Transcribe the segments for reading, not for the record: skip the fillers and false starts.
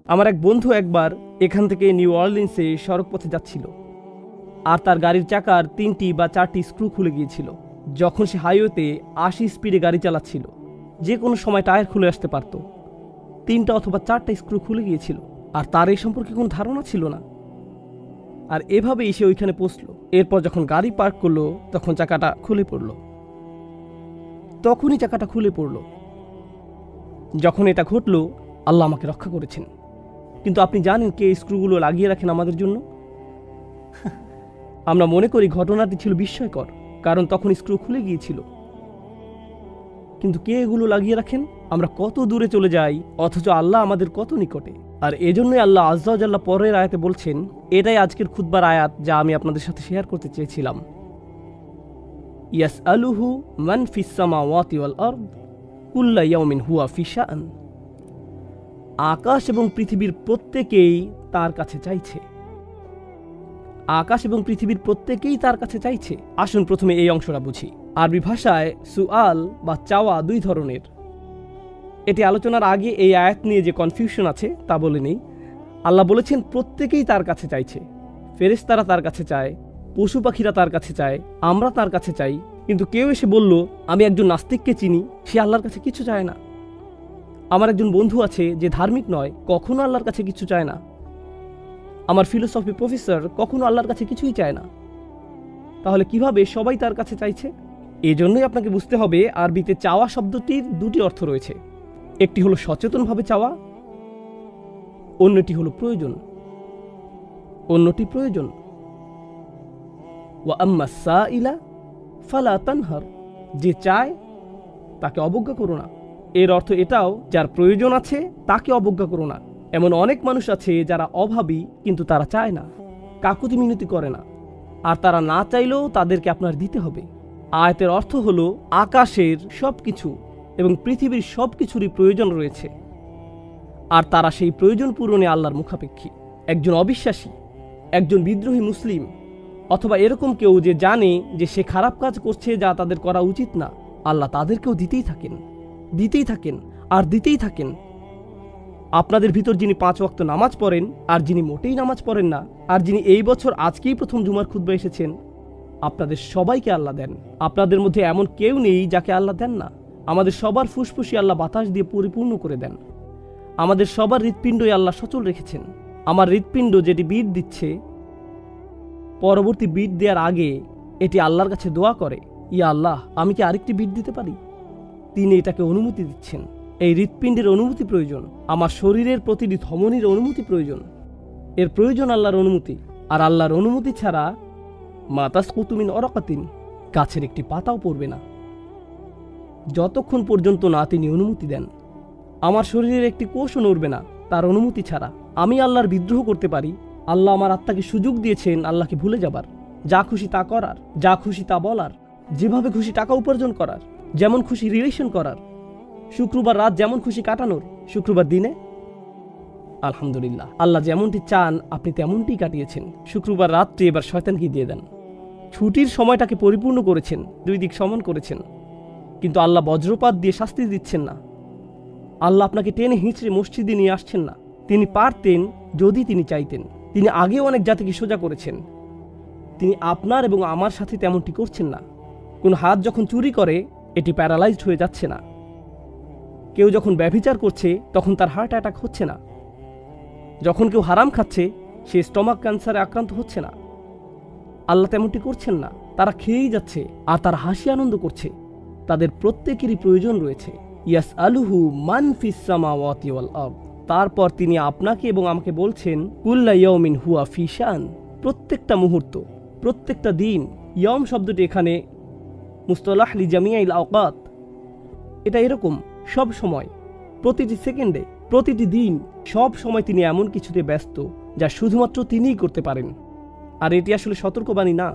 আমার এক বন্ধু একবার এখান থেকে নিউ অরলিন্সে সড়ক পথে যাচ্ছিল, আর তার গাড়ির চাকার 3টি বা 4টি স্ক্রু খুলে গিয়েছিল। যখন সে হাইওয়েতে 80 স্পিডে গাড়ি চালাচ্ছিল, যে কোনো সময় টায়ার খুলে আসতে পারত। 3টা অথবা 4টা স্ক্রু খুলে গিয়েছিল, আর তার এই সম্পর্কে কোনো ধারণা ছিল না। আর এভাবেই সে ওইখানে পৌঁছল। এরপর যখন গাড়ি পার্ক করলো, তখন চাকাটা খুলে পড়ল। তখনই চাকাটা খুলে পড়ল। যখন এটা ঘটল, আল্লাহ আমাকে রক্ষা করেছেন। কিন্তু আপনি জানেন কে স্ক্রুগুলো লাগিয়ে রাখেন আমাদের জন্য? আমরা মনে করি ঘটনাটি ছিল বিস্ময়কর, কারণ তখন স্ক্রু খুলে গিয়েছিল। কিন্তু কে এগুলো লাগিয়ে রাখেন? আমরা কত দূরে চলে যাই, অথচ আল্লাহ আমাদের কত নিকটে। আর এজন্যই আল্লাহ আজ্জা ওয়া জাল্লা পরের আয়াতে বলছেন, এটাই আজকের খুতবার আয়াত যা আমি আপনাদের সাথে শেয়ার করতে চেয়েছিলাম। ইয়াসআলুহু মান ফিস সামাওয়াতি ওয়াল আরদ কুল্লা ইয়াউমিন হুয়া ফি শাআন। আকাশ এবং পৃথিবীর প্রত্যেকেই তার কাছে চাইছে। আকাশ এবং পৃথিবীর প্রত্যেকেই তার কাছে চাইছে। আসুন প্রথমে এই অংশটা বুঝি। আরবি ভাষায় সুআল বা চাওয়া 2 ধরনের। এটি আলোচনার আগে এই আয়াত নিয়ে যে কনফিউশন আছে তা বলে নেই। আল্লাহ বলেছেন প্রত্যেকেই তার কাছে চাইছে। ফেরেশতারা তার কাছে চায়, পশু পাখিরা তার কাছে চায়, আমরা তার কাছে চাই। কিন্তু কেউ এসে বলল, আমি একজন নাস্তিককে চিনি, সে আল্লাহর কাছে কিছু চায় না। আমার একজন বন্ধু আছে যে ধার্মিক নয়, কখনো আল্লাহর কাছে কিছু চায় না। আমার ফিলোসফি প্রফেসর কখনো আল্লাহর কাছে কিছুই চায় না। তাহলে কিভাবে সবাই তার কাছে চাইছে? এজন্যই আপনাকে বুঝতে হবে আরবিতে চাওয়া শব্দটির 2টি অর্থ রয়েছে। একটি হলো সচেতনভাবে চাওয়া, অন্যটি হলো প্রয়োজন। অন্যটি প্রয়োজন। ওয়া আম্মাস সাইলা ফালা তানহার। যে চায় তাকে অবজ্ঞা করো না। এর অর্থ এটাও, যার প্রয়োজন আছে তাকে অবজ্ঞা করো না। এমন অনেক মানুষ আছে যারা অভাবী, কিন্তু তারা চায় না, কাকুতি মিনতি করে না। আর তারা না চাইলেও তাদেরকে আপনার দিতে হবে। আয়াতের অর্থ হলো আকাশের সবকিছু এবং পৃথিবীর সবকিছুরই প্রয়োজন রয়েছে, আর তারা সেই প্রয়োজন পূরণে আল্লাহর মুখাপেক্ষী। একজন অবিশ্বাসী, একজন বিদ্রোহী মুসলিম, অথবা এরকম কেউ যে জানে যে সে খারাপ কাজ করছে যা তাদের করা উচিত না, আল্লাহ তাদেরকেও দিতেই থাকেন, দিতেই থাকেন, আর দিতেই থাকেন। আপনাদের ভিতর যিনি 5 ওয়াক্ত নামাজ পড়েন, আর যিনি মোটেই নামাজ পড়েন না, আর যিনি এই বছর আজকেই প্রথম জুমার খুতবা এসেছেন, আপনাদের সবাইকে আল্লাহ দেন। আপনাদের মধ্যে এমন কেউ নেই যাকে আল্লাহ দেন না। আমাদের সবার ফুসফুসি আল্লাহ বাতাস দিয়ে পরিপূর্ণ করে দেন। আমাদের সবার হৃৎপিণ্ডই আল্লাহ সচল রেখেছেন। আমার হৃৎপিণ্ড যেটি বিট দিচ্ছে, পরবর্তী বিট দেওয়ার আগে এটি আল্লাহর কাছে দোয়া করে, ইয়া আল্লাহ, আমি কি আরেকটি বিট দিতে পারি? তিনি এটাকে অনুমতি দিচ্ছেন। এই হৃৎপিণ্ডের অনুমতি প্রয়োজন। আমার শরীরের প্রতিটি ধমনীর অনুমতি প্রয়োজন। এর প্রয়োজন আল্লাহর অনুমতি। আর আল্লাহর অনুমতি ছাড়া মা তাসকুতু মিন ওয়ারাকাতিন, গাছের একটি পাতাও পড়বে না, যতক্ষণ পর্যন্ত না তিনি অনুমতি দেন। আমার শরীরের একটি কোষও নড়বে না তার অনুমতি ছাড়া। আমি আল্লাহর বিদ্রোহ করতে পারি। আল্লাহ আমার আত্মাকে সুযোগ দিয়েছেন আল্লাহকে ভুলে যাবার, যা খুশি তা করার, যা খুশি তা বলার, যেভাবে খুশি টাকা উপার্জন করার, যেমন খুশি রিলেশন করার, শুক্রবার রাত যেমন খুশি কাটানোর, শুক্রবার দিনে আলহামদুলিল্লাহ আল্লাহ যেমনটি চান আপনি তেমনটি কাটিয়েছেন। শুক্রবার রাতটি এবার শয়তানকে দিয়ে দেন। ছুটির সময়টাকে পরিপূর্ণ করেছেন, 2 দিক সমান করেছেন। কিন্তু আল্লাহ বজ্রপাত দিয়ে শাস্তি দিচ্ছেন না। আল্লাহ আপনাকে টেনে হিঁচড়ে মসজিদে নিয়ে আসছেন না। তিনি পারতেন যদি তিনি চাইতেন। তিনি আগেও অনেক জাতিকে সোজা করেছেন। তিনি আপনার এবং আমার সাথে তেমনটি করছেন না। কোন হাত যখন চুরি করে এটি প্যারালাইজড হয়ে যাচ্ছে না। কেউ যখন ব্যভিচার করছে তখন তার হার্ট অ্যাটাক হচ্ছে না। যখন কেউ হারাম খাচ্ছে সে স্টমাক ক্যান্সারে আক্রান্ত হচ্ছে না। আল্লাহ তেমনটি করছেন না। তারা খেয়েই যাচ্ছে আর তারা হাসি আনন্দ করছে। তাদের প্রত্যেকেরই প্রয়োজন রয়েছে। ইয়াসআলুহু মান ফিস সামাওয়াতি ওয়াল আরদ। তারপর তিনি আপনাকে এবং আমাকে বলছেন, কুল্লা ইয়াউমিন হুয়া ফি শান। প্রত্যেকটা মুহূর্ত, প্রত্যেকটা দিন। ইয়াউম শব্দটি এখানে মুস্তালাহ লি জামিআল আওকাত। এটা এরকম সব সময়, প্রতিটি সেকেন্ডে, প্রতিটি দিন, সব সময় তিনি এমন কিছুতে ব্যস্ত যা শুধুমাত্র তিনিই করতে পারেন। আর এটি আসলে সতর্কবাণী না,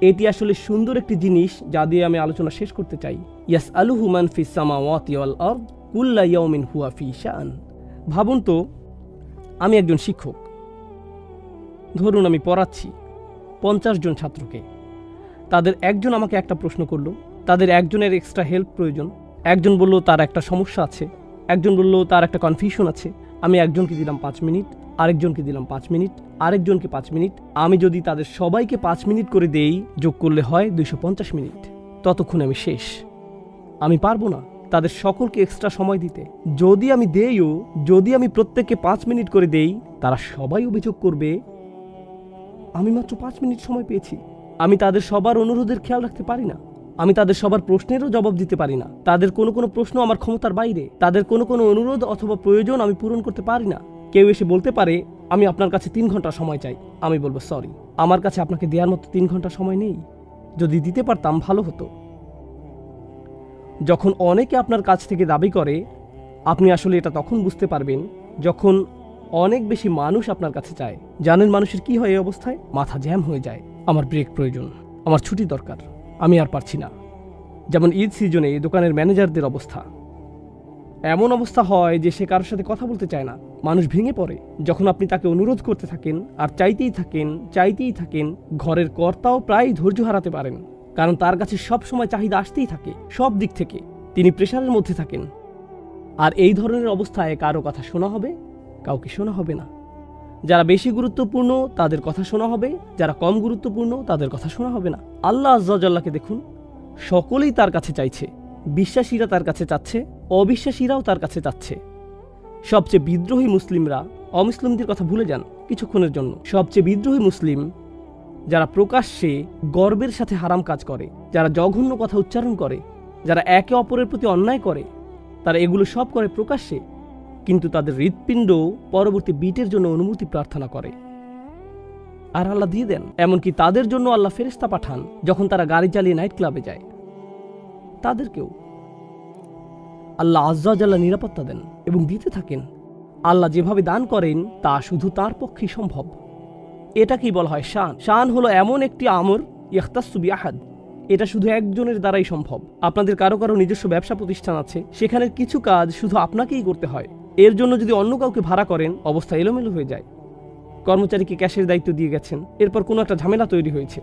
এটি আসলে সুন্দর একটি জিনিস যা দিয়ে আমি আলোচনা শেষ করতে চাই। ইয়াসআলুহু মান ফিস সামাওয়াতি ওয়াল আরদ কুল্লা ইয়াউমিন হুয়া ফি শান। ভাবুন তো, আমি একজন শিক্ষক। ধরুন আমি পড়াচ্ছি 50 জন ছাত্রকে। তাদের একজন আমাকে একটা প্রশ্ন করলো, তাদের একজনের এক্সট্রা হেল্প প্রয়োজন। একজন বলল তার একটা সমস্যা আছে, একজন বলল তার একটা কনফিউশন আছে, আমি একজনকে দিলাম 5 মিনিট, আরেকজনকে দিলাম 5 মিনিট, আরেকজনকে 5 মিনিট। আমি যদি তাদের সবাইকে 5 মিনিট করে দেই, যোগ করলে হয় 250 মিনিট। ততক্ষণে আমি শেষ। আমি পারবো না তাদের সকলকে এক্সট্রা সময় দিতে। যদি আমি প্রত্যেককে 5 মিনিট করে দেই, তারা সবাই অভিযোগ করবে আমি মাত্র 5 মিনিট সময় পেয়েছি। আমি তাদের সবার অনুরোধের খেয়াল রাখতে পারি না। আমি তাদের সবার প্রশ্নেরও জবাব দিতে পারি না। তাদের কোনো কোনো প্রশ্ন আমার ক্ষমতার বাইরে। তাদের কোনো কোনো অনুরোধ অথবা প্রয়োজন আমি পূরণ করতে পারি না। কেউ এসে বলতে পারে আমি আপনার কাছে 3 ঘন্টা সময় চাই। আমি বলবো সরি, আমার কাছে আপনাকে দেওয়ার মতো 3 ঘন্টা সময় নেই। যদি দিতে পারতাম ভালো হতো। যখন অনেকে আপনার কাছ থেকে দাবি করে, আপনি আসলে এটা তখন বুঝতে পারবেন যখন অনেক বেশি মানুষ আপনার কাছে চায়। জানেন মানুষের কি হয় এই অবস্থায়? মাথা জ্যাম হয়ে যায়। আমার ব্রেক প্রয়োজন, আমার ছুটি দরকার, আমি আর পারছি না। যেমন ঈদ সিজনে দোকানের ম্যানেজারদের অবস্থা। এমন অবস্থা হয় যে সে কারোর সাথে কথা বলতে চায় না। মানুষ ভেঙে পড়ে যখন আপনি তাকে অনুরোধ করতে থাকেন আর চাইতেই থাকেন। ঘরের কর্তাও প্রায় ধৈর্য হারাতে পারেন, কারণ তার কাছে সব সময় চাহিদা আসতেই থাকে সব দিক থেকে। তিনি প্রেশারের মধ্যে থাকেন। আর এই ধরনের অবস্থায় কারো কথা শোনা হবে, কাউকে শোনা হবে না। যারা বেশি গুরুত্বপূর্ণ তাদের কথা শোনা হবে, যারা কম গুরুত্বপূর্ণ তাদের কথা শোনা হবে না। আল্লাহ আজ্জা জাল্লাকে দেখুন, সকলেই তার কাছে চাইছে। বিশ্বাসীরা তার কাছে চাচ্ছে, অবিশ্বাসীরাও তার কাছে চাচ্ছে। সবচেয়ে বিদ্রোহী মুসলিমরা অমুসলিমদের কথা ভুলে যান কিছুক্ষণের জন্য। সবচেয়ে বিদ্রোহী মুসলিম যারা প্রকাশ্যে গর্বের সাথে হারাম কাজ করে, যারা জঘন্য কথা উচ্চারণ করে, যারা একে অপরের প্রতি অন্যায় করে, তারা এগুলো সব করে প্রকাশ্যে, কিন্তু তাদের হৃৎপিণ্ড পরবর্তী বিটের জন্য অনুমতি প্রার্থনা করে। আর আল্লাহ দিয়ে দেন। এমনকি তাদের জন্য আল্লাহ ফেরেশতা পাঠান যখন তারা গাড়ি চালিয়ে নাইট ক্লাবে যায়। তাদেরকেও আল্লাহ আজ্জা জাল্লা নিরাপত্তা দেন এবং দিতে থাকেন। আল্লাহ যেভাবে দান করেন তা শুধু তার পক্ষেই সম্ভব। এটাকেই বলা হয় শান। শান হলো এমন একটি আমর ইখতাসু বিআহাদ, এটা শুধু একজনের দ্বারাই সম্ভব। আপনাদের কারো কারো নিজস্ব ব্যবসা প্রতিষ্ঠান আছে, সেখানে কিছু কাজ শুধু আপনাকেই করতে হয়। এর জন্য যদি অন্য কাউকে ভাড়া করেন, অবস্থা এলোমেলো হয়ে যায়। কর্মচারীকে ক্যাশের দায়িত্ব দিয়ে গেছেন, এরপর কোনো একটা ঝামেলা তৈরি হয়েছে।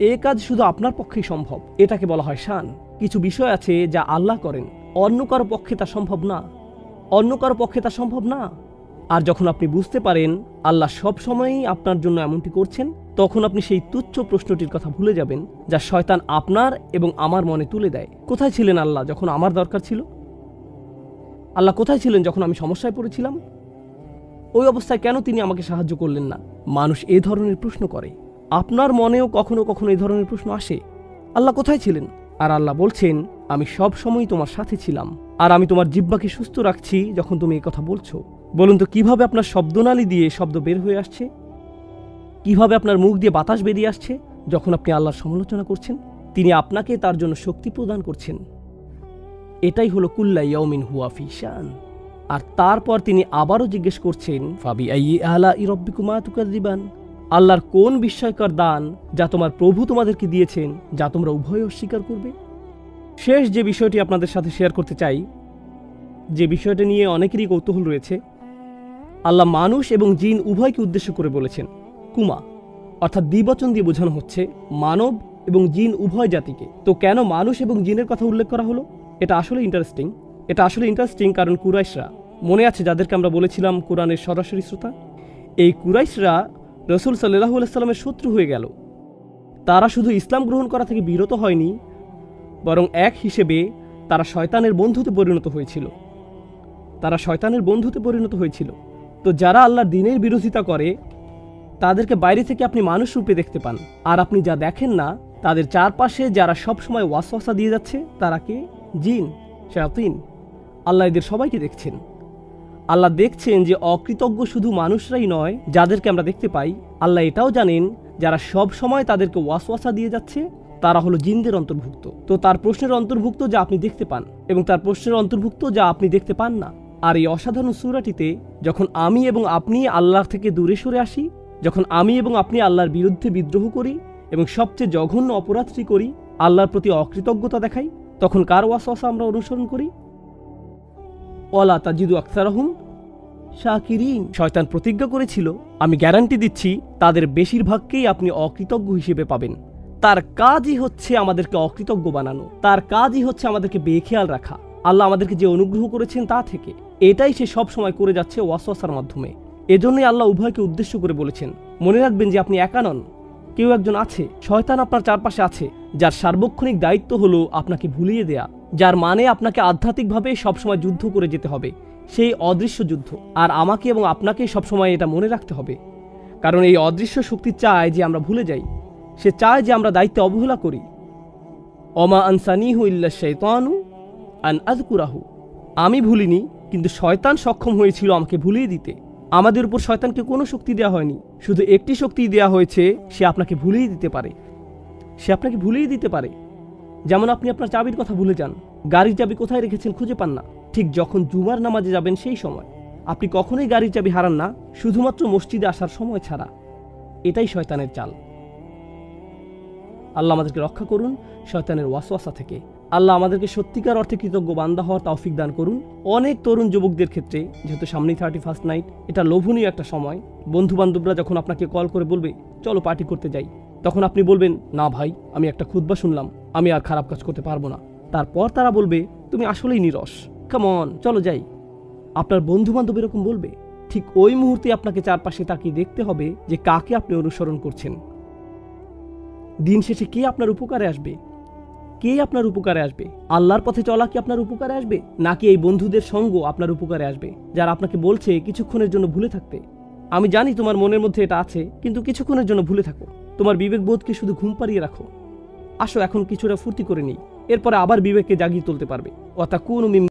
এই কাজ শুধু আপনার পক্ষেই সম্ভব। এটাকে বলা হয় শান। কিছু বিষয় আছে যা আল্লাহ করেন, অন্য কারো পক্ষে তা সম্ভব না। আর যখন আপনি বুঝতে পারেন আল্লাহ সব সময়ই আপনার জন্য এমনটি করছেন, তখন আপনি সেই তুচ্ছ প্রশ্নটির কথা ভুলে যাবেন যা শয়তান আপনার এবং আমার মনে তুলে দেয়। কোথায় ছিলেন আল্লাহ যখন আমার দরকার ছিল? আল্লাহ কোথায় ছিলেন যখন আমি সমস্যায় পড়েছিলাম? ওই অবস্থায় কেন তিনি আমাকে সাহায্য করলেন না? মানুষ এ ধরনের প্রশ্ন করে। আপনার মনেও কখনো কখনো এই ধরনের প্রশ্ন আসে, আল্লাহ কোথায় ছিলেন? আর আল্লাহ বলছেন, আমি সব সময় তোমার সাথে ছিলাম, আর আমি তোমার জিহ্বাকে সুস্থ রাখছি যখন তুমি এই কথা বলছো। বলুন তো কিভাবে আপনার শব্দনালী দিয়ে শব্দ বের হয়ে আসছে? কিভাবে আপনার মুখ দিয়ে বাতাস বেরিয়ে আসছে যখন আপনি আল্লাহর সমালোচনা করছেন? তিনি আপনাকে তার জন্য শক্তি প্রদান করছেন। এটাই হলো কুল্লা ইয়াউমিন হুয়া ফি শান। আর তারপর তিনি আবারও জিজ্ঞেস করছেন, ফাবি আইয়ি আলাই রাব্বিকুমা তুকাযিবান, আল্লাহর কোন বিস্ময়কর দান যা তোমার প্রভু তোমাদেরকে দিয়েছেন, যা তোমরা উভয় অস্বীকার করবে? শেষ যে বিষয়টি আপনাদের সাথে শেয়ার করতে চাই, যে বিষয়টা নিয়ে অনেকেরই কৌতূহল রয়েছে, আল্লাহ মানুষ এবং জিন উভয়কে উদ্দেশ্য করে বলেছেন কুমা, অর্থাৎ দ্বিবচন দিয়ে বোঝানো হচ্ছে মানব এবং জিন উভয় জাতিকে। তো কেন মানুষ এবং জিনের কথা উল্লেখ করা হলো? এটা আসলে ইন্টারেস্টিং, কারণ কুরাইশরা, মনে আছে যাদেরকে আমরা বলেছিলাম কোরআনের সরাসরি শ্রোতা, এই কুরাইশরা রসুল সাল্লাল্লাহু আলাইহি সাল্লামের শত্রু হয়ে গেল। তারা শুধু ইসলাম গ্রহণ করা থেকে বিরত হয়নি, বরং এক হিসেবে তারা শয়তানের বন্ধুতে পরিণত হয়েছিল। তো যারা আল্লাহর দ্বীনের বিরোধিতা করে তাদেরকে বাইরে থেকে আপনি মানুষ রূপে দেখতে পান, আর আপনি যা দেখেন না তাদের চারপাশে যারা সব সময় ওয়াসওয়াসা দিয়ে যাচ্ছে তারা কে? জিন, শায়াতিন। আল্লাহ এদের সবাইকে দেখছেন। আল্লাহ দেখছেন যে অকৃতজ্ঞ শুধু মানুষরাই নয় যাদেরকে আমরা দেখতে পাই, আল্লাহ এটাও জানেন যারা সব সময় তাদেরকে ওয়াসওয়াসা দিয়ে যাচ্ছে তারা হলো জিনদের অন্তর্ভুক্ত। তো তার প্রশ্নের অন্তর্ভুক্ত যা আপনি দেখতে পান, এবং তার প্রশ্নের অন্তর্ভুক্ত যা আপনি দেখতে পান না। আর এই অসাধারণ সূরাটিতে যখন আমি এবং আপনি আল্লাহর থেকে দূরে সরে আসি, যখন আমি এবং আপনি আল্লাহর বিরুদ্ধে বিদ্রোহ করি এবং সবচেয়ে জঘন্য অপরাধটি করি, আল্লাহর প্রতি অকৃতজ্ঞতা দেখাই, তখন কার ওয়াসওয়াসা আমরা অনুসরণ করি? ওয়ালা তাজিদু আকসারাহুম শাকিরিন। শয়তান প্রতিজ্ঞা করেছিল, আমি গ্যারান্টি দিচ্ছি তাদের বেশিরভাগকেই আপনি অকৃতজ্ঞ হিসেবে পাবেন। তার কাজই হচ্ছে আমাদেরকে অকৃতজ্ঞ বানানো, তার কাজই হচ্ছে আমাদেরকে বেখেয়াল রাখা আল্লাহ আমাদেরকে যে অনুগ্রহ করেছেন তা থেকে। এটাই সে সব সময় করে যাচ্ছে ওয়াসওয়াসার মাধ্যমে। এজন্যই আল্লাহ উভয়কে উদ্দেশ্য করে বলেছেন, মনে রাখবেন যে আপনি একা নন, কেউ একজন আছে, শয়তান আপনার চারপাশে আছে, যার সার্বক্ষণিক দায়িত্ব হলো আপনাকে ভুলিয়ে দেয়া, যার মানে আপনাকে আধ্যাত্মিকভাবে সবসময় যুদ্ধ করে যেতে হবে, সেই অদৃশ্য যুদ্ধ। আর আমাকে এবং আপনাকে সবসময় এটা মনে রাখতে হবে, কারণ এই অদৃশ্য শক্তি চায় যে আমরা ভুলে যাই, সে চায় যে আমরা দায়িত্বে অবহেলা করি। অমা আনসানিহু ইল্লা শাইতানু আন আযকুরাহু, আমি ভুলিনি, কিন্তু শয়তান সক্ষম হয়েছিল আমাকে ভুলিয়ে দিতে। আমাদের উপর শয়তানকে কোনো শক্তি দেওয়া হয়নি, শুধু একটি শক্তি দেওয়া হয়েছে, সে আপনাকে ভুলিয়ে দিতে পারে। সে আপনাকে ভুলিয়ে দিতে পারে। যেমন আপনি আপনার চাবির কথা ভুলে যান, গাড়ির চাবি কোথায় রেখেছেন খুঁজে পান না, ঠিক যখন জুমার নামাজে যাবেন সেই সময়। আপনি কখনোই গাড়ির চাবি হারান না, শুধুমাত্র মসজিদে আসার সময় ছাড়া। এটাই শয়তানের চাল। আল্লাহ আমাদেরকে রক্ষা করুন শয়তানের ওয়াসওয়াসা থেকে। আল্লাহ আমাদেরকে সত্যিকার অর্থে কৃতজ্ঞ বান্দা হওয়ার তৌফিক দান করুন। অনেক তরুণ যুবকদের ক্ষেত্রে, যেহেতু সামনেই 31st নাইট, এটা লোভনীয় একটা সময়। বন্ধু বান্ধবরা যখন আপনাকে কল করে বলবে চলো পার্টি করতে যাই, তখন আপনি বলবেন, না ভাই, আমি একটা খুতবা শুনলাম, আমি আর খারাপ কাজ করতে পারবো না। তারপর তারা বলবে, তুমি আসলেই নিরস, কাম অন, চলো যাই। আপনার বন্ধু বান্ধব এরকম বলবে। ঠিক ওই মুহূর্তে আপনাকে চারপাশে তাকিয়ে দেখতে হবে যে কাকে আপনি অনুসরণ করছেন। দিন শেষে কে আপনার উপকারে আসবে? কে আপনার উপকারে আসবে? আল্লাহর পথে চলা কি আপনার উপকারে আসবে, নাকি এই বন্ধুদের সঙ্গ আপনার উপকারে আসবে, যারা আপনাকে বলছে কিছুক্ষণের জন্য ভুলে থাকতে? আমি জানি তোমার মনের মধ্যে এটা আছে, কিন্তু কিছুক্ষণের জন্য ভুলে থাকো। তোমার বিবেকবোধকে শুধু ঘুম পাড়িয়ে রাখো। আসো এখন কিছুটা ফুর্তি করে নিই, এরপরে আবার বিবেককে জাগিয়ে তুলতে পারবে। ওয়াতাকুনু মিন